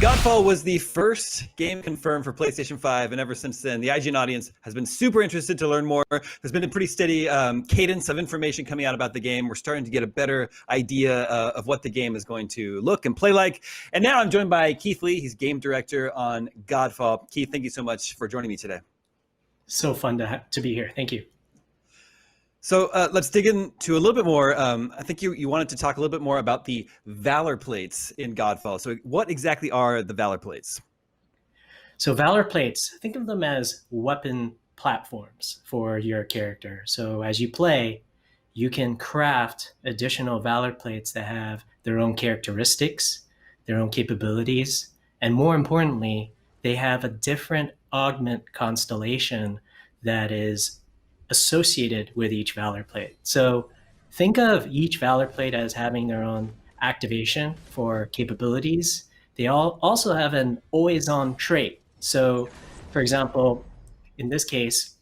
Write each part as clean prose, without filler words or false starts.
Godfall was the first game confirmed for PlayStation 5, and ever since then, the IGN audience has been super interested to learn more. There's been a pretty steady cadence of information coming out about the game. We're starting to get a better idea of what the game is going to look and play like. And now I'm joined by Keith Lee. He's game director on Godfall. Keith, thank you so much for joining me today. So fun to be here. Thank you. So let's dig into a little bit more. I think you wanted to talk a little bit more about the Valor Plates in Godfall. So what exactly are the Valor Plates? So Valor Plates, think of them as weapon platforms for your character. So as you play, you can craft additional Valor Plates that have their own characteristics, their own capabilities, and more importantly, they have a different augment constellation that is associated with each Valor Plate. So think of each Valor Plate as having their own activation for capabilities. They all also have an always-on trait. So for example, in this case,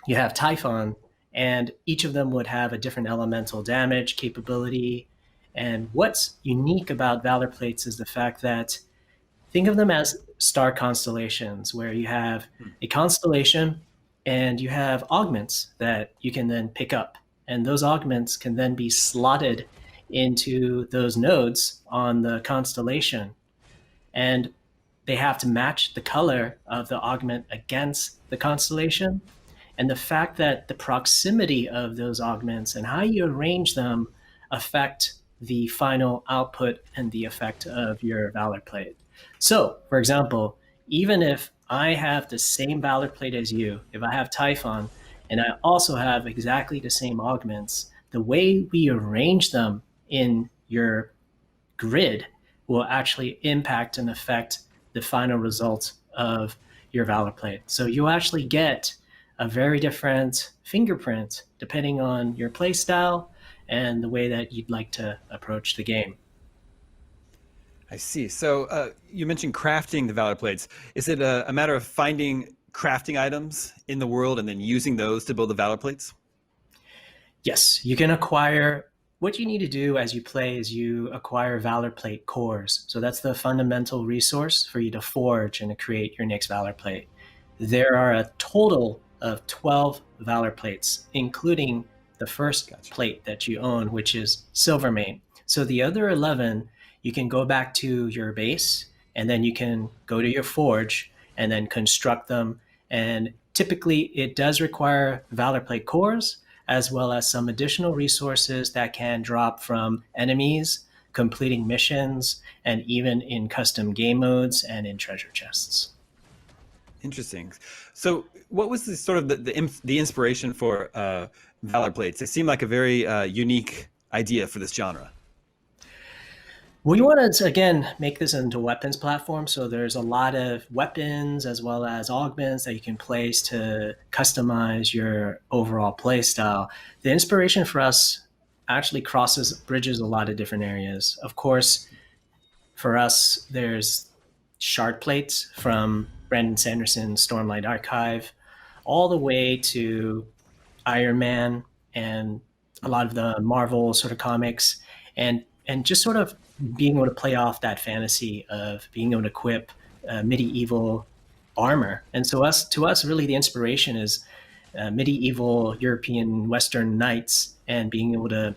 you have Typhon, and each of them would have a different elemental damage capability. And what's unique about Valor Plates is the fact that think of them as star constellations, where you have a constellation and you have augments that you can then pick up. And those augments can then be slotted into those nodes on the constellation. And they have to match the color of the augment against the constellation. And the fact that the proximity of those augments and how you arrange them affect the final output and the effect of your Valor Plate. So, for example, even if I have the same Valor Plate as you, if I have Typhon, and I also have exactly the same augments, the way we arrange them in your grid will actually impact and affect the final result of your Valor Plate. So you'll actually get a very different fingerprint depending on your play style and the way that you'd like to approach the game. I see. So you mentioned crafting the Valor Plates. Is it a matter of finding crafting items in the world and then using those to build the Valor Plates? Yes, you can acquire. What you need to do as you play is you acquire Valor Plate cores. So that's the fundamental resource for you to forge and to create your next Valor Plate. There are a total of 12 Valor Plates, including the first plate that you own, which is Silvermane. So the other 11, you can go back to your base, and then you can go to your forge and then construct them. And typically it does require Valor Plate cores, as well as some additional resources that can drop from enemies, completing missions, and even in custom game modes and in treasure chests. Interesting. So what was the sort of the inspiration for Valor Plates? It seemed like a very unique idea for this genre. We wanted to, again, make this into a weapons platform. So there's a lot of weapons as well as augments that you can place to customize your overall play style. The inspiration for us actually bridges a lot of different areas. Of course, for us, there's shard plates from Brandon Sanderson's Stormlight Archive, all the way to Iron Man and a lot of the Marvel sort of comics, and just sort of being able to play off that fantasy of being able to equip medieval armor. And so to us, really the inspiration is medieval European Western knights and being able to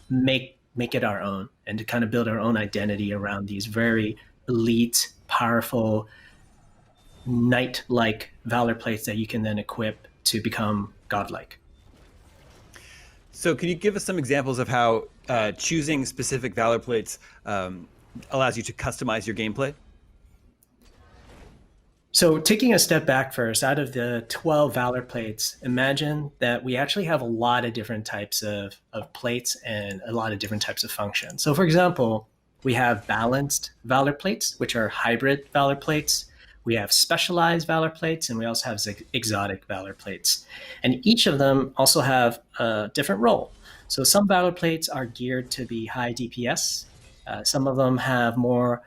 make it our own and to kind of build our own identity around these very elite, powerful, knight-like Valor Plates that you can then equip to become godlike. So can you give us some examples of how choosing specific Valor Plates allows you to customize your gameplay? So taking a step back first, out of the 12 Valor Plates, imagine that we actually have a lot of different types of plates and a lot of different types of functions. So for example, we have balanced Valor Plates, which are hybrid Valor Plates. We have specialized Valor Plates, and we also have exotic Valor Plates. And each of them also have a different role. So some Valor Plates are geared to be high DPS. Some of them have more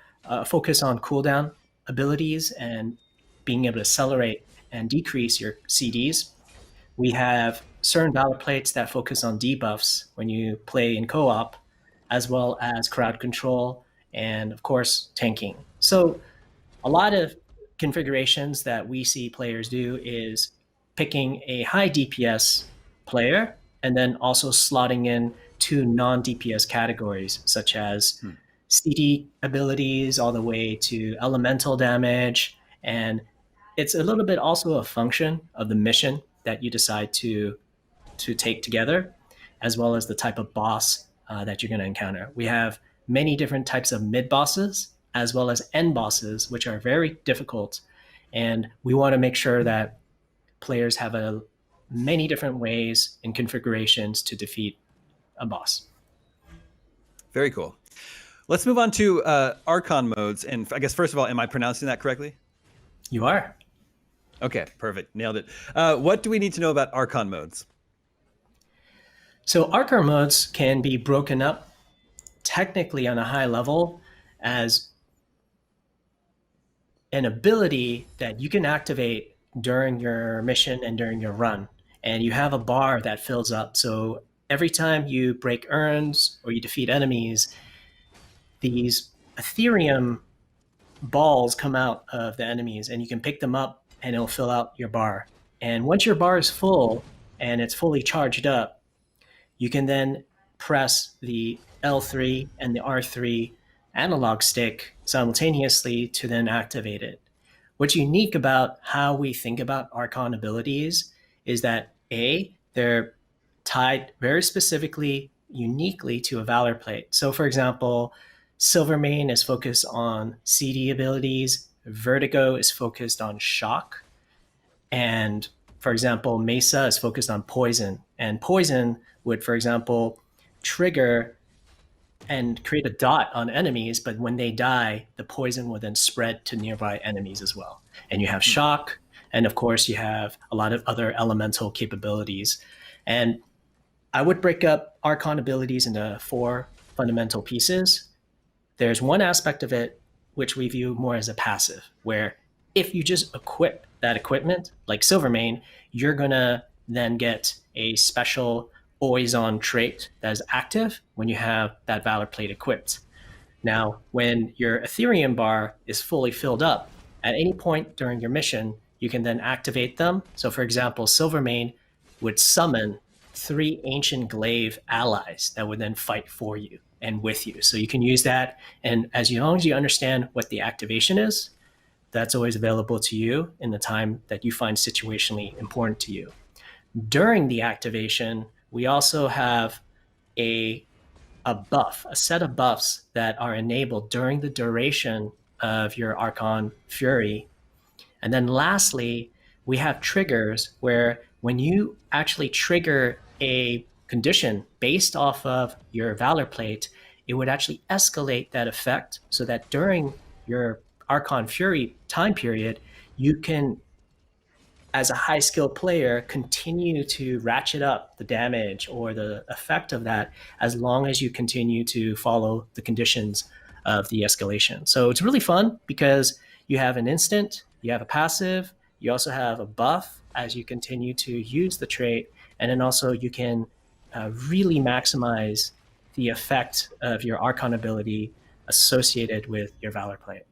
focus on cooldown abilities and being able to accelerate and decrease your CDs. We have certain Valor Plates that focus on debuffs when you play in co-op, as well as crowd control and, of course, tanking. So a lot of configurations that we see players do is picking a high DPS player and then also slotting in two non-DPS categories, such as CD abilities all the way to elemental damage. And it's a little bit also a function of the mission that you decide to take together, as well as the type of boss that you're going to encounter. We have many different types of mid bosses as well as end bosses, which are very difficult. And we want to make sure that players have many different ways and configurations to defeat a boss. Very cool. Let's move on to Archon modes. And I guess, first of all, am I pronouncing that correctly? You are. Okay, perfect. Nailed it. What do we need to know about Archon modes? So Archon modes can be broken up technically on a high level as an ability that you can activate during your mission and during your run. And you have a bar that fills up. So every time you break urns or you defeat enemies, these Ethereum balls come out of the enemies and you can pick them up and it'll fill out your bar. And once your bar is full and it's fully charged up, you can then press the L3 and the R3 analog stick simultaneously to then activate it. What's unique about how we think about Archon abilities is that A, they're tied very specifically, uniquely to a Valor plate. So for example, Silvermane is focused on CD abilities, Vertigo is focused on shock, and for example, Mesa is focused on poison. And poison would, for example, trigger and create a dot on enemies, but when they die, the poison will then spread to nearby enemies as well. And you have shock, and of course you have a lot of other elemental capabilities. And I would break up Archon abilities into 4 fundamental pieces. There's one aspect of it which we view more as a passive, where if you just equip that equipment, like Silvermane, you're gonna then get a special always on trait that is active when you have that Valor plate equipped. Now, when your Ethereum bar is fully filled up, at any point during your mission, you can then activate them. So for example, Silvermane would summon 3 ancient glaive allies that would then fight for you and with you. So you can use that, and as long as you understand what the activation is, that's always available to you in the time that you find situationally important to you. During the activation, we also have a buff, a set of buffs that are enabled during the duration of your Archon Fury. And then lastly, we have triggers where when you actually trigger a condition based off of your Valor plate, it would actually escalate that effect so that during your Archon Fury time period, you can, as a high skill player, continue to ratchet up the damage or the effect of that as long as you continue to follow the conditions of the escalation. So it's really fun because you have an instant, you have a passive, you also have a buff as you continue to use the trait, and then also you can really maximize the effect of your Archon ability associated with your Valor plate.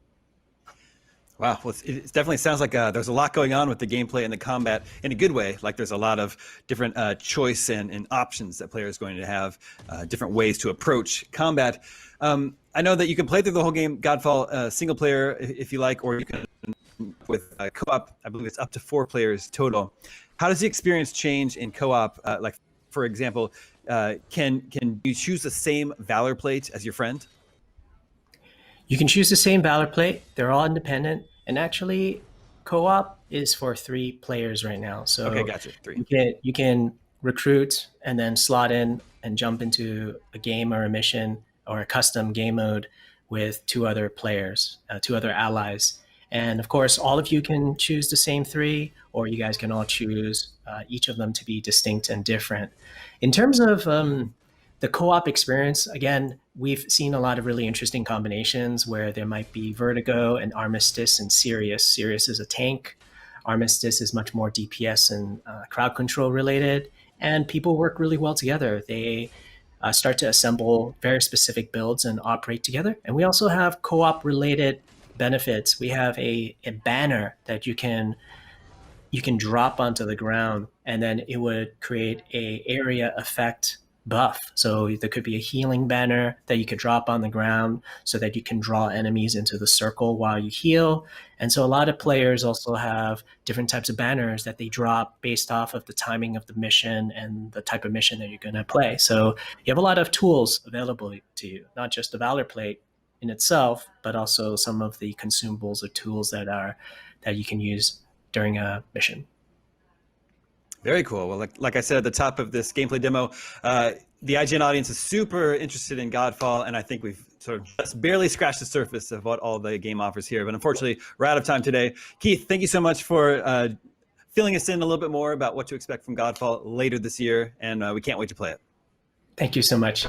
Wow, well, it definitely sounds like there's a lot going on with the gameplay and the combat in a good way. Like there's a lot of different choice and options that players are going to have, different ways to approach combat. I know that you can play through the whole game, Godfall, single player if you like, or you can with co-op. I believe it's up to 4 players total. How does the experience change in co-op? Like, for example, can you choose the same Valor plate as your friend? You can choose the same Valor plate. They're all independent. And actually, co-op is for 3 players right now. So okay, gotcha. 3. You can recruit and then slot in and jump into a game or a mission or a custom game mode with 2 other players, 2 other allies. And of course, all of you can choose the same 3, or you guys can all choose each of them to be distinct and different. In terms of the co-op experience, again, we've seen a lot of really interesting combinations where there might be Vertigo and Armistice and Sirius. Sirius is a tank. Armistice is much more DPS and crowd control related. And people work really well together. They start to assemble very specific builds and operate together. And we also have co-op related benefits, we have a banner that you can drop onto the ground, and then it would create a area effect buff. So there could be a healing banner that you could drop on the ground so that you can draw enemies into the circle while you heal. And so a lot of players also have different types of banners that they drop based off of the timing of the mission and the type of mission that you're going to play. So you have a lot of tools available to you, not just the Valor Plate in itself, but also some of the consumables or tools that you can use during a mission. Very cool. Well, like I said at the top of this gameplay demo, the IGN audience is super interested in Godfall, and I think we've sort of just barely scratched the surface of what all the game offers here. But unfortunately, we're out of time today. Keith, thank you so much for filling us in a little bit more about what to expect from Godfall later this year, and we can't wait to play it. Thank you so much.